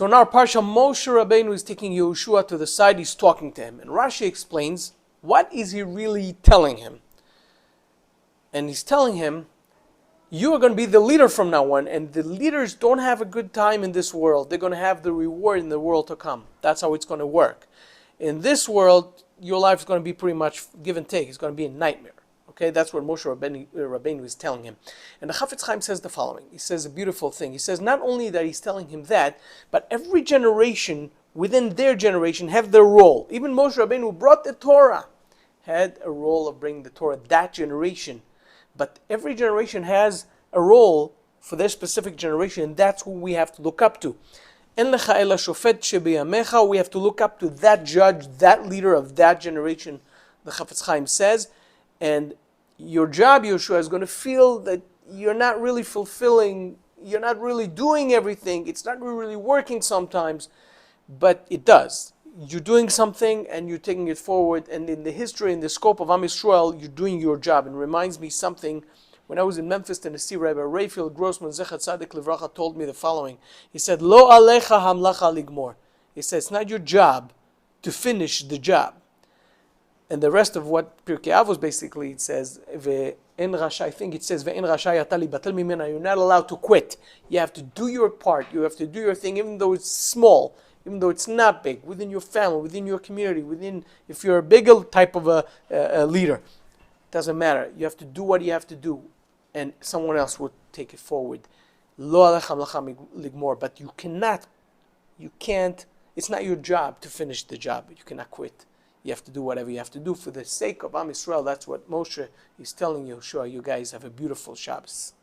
So in our Parsha, Moshe Rabeinu is taking Yehoshua to the side, he's talking to him. And Rashi explains, what is he really telling him? And he's telling him, you are going to be the leader from now on, and the leaders don't have a good time in this world. They're going to have the reward in the world to come. That's how it's going to work. In this world, your life is going to be pretty much give and take. It's going to be a nightmare. Okay, that's what Moshe Rabeinu is telling him. And the Chafetz Chaim says the following. He says a beautiful thing. He says not only that he's telling him that, but every generation within their generation have their role. Even Moshe Rabeinu, who brought the Torah, had a role of bringing the Torah, that generation. But every generation has a role for their specific generation, and that's who we have to look up to. En lecha ela shofet shebiyamecha, we have to look up to that judge, that leader of that generation, the Chafetz Chaim says. And your job, Yehoshua, is going to feel that you're not really fulfilling, you're not really doing everything, it's not really working sometimes, but it does. You're doing something and you're taking it forward, and in the history, in the scope of Am Yisrael, you're doing your job. And it reminds me something, when I was in Memphis, Tennessee, Rabbi Raphael Grossman, Zecher Tzaddik Livracha, told me the following. He said, Lo alecha hamlacha ligmor. He said, it's not your job to finish the job. And the rest of what Pirkei Avos basically, it says, I think it says, you're not allowed to quit. You have to do your part. You have to do your thing, even though it's small, even though it's not big, within your family, within your community, if you're a bigger type of a leader. It doesn't matter. You have to do what you have to do, and someone else will take it forward. Lo alechem lacham ligmor. But you can't, it's not your job to finish the job. You cannot quit. You have to do whatever you have to do for the sake of Am Yisrael. That's what Moshe is telling Yehoshua. You guys have a beautiful Shabbos.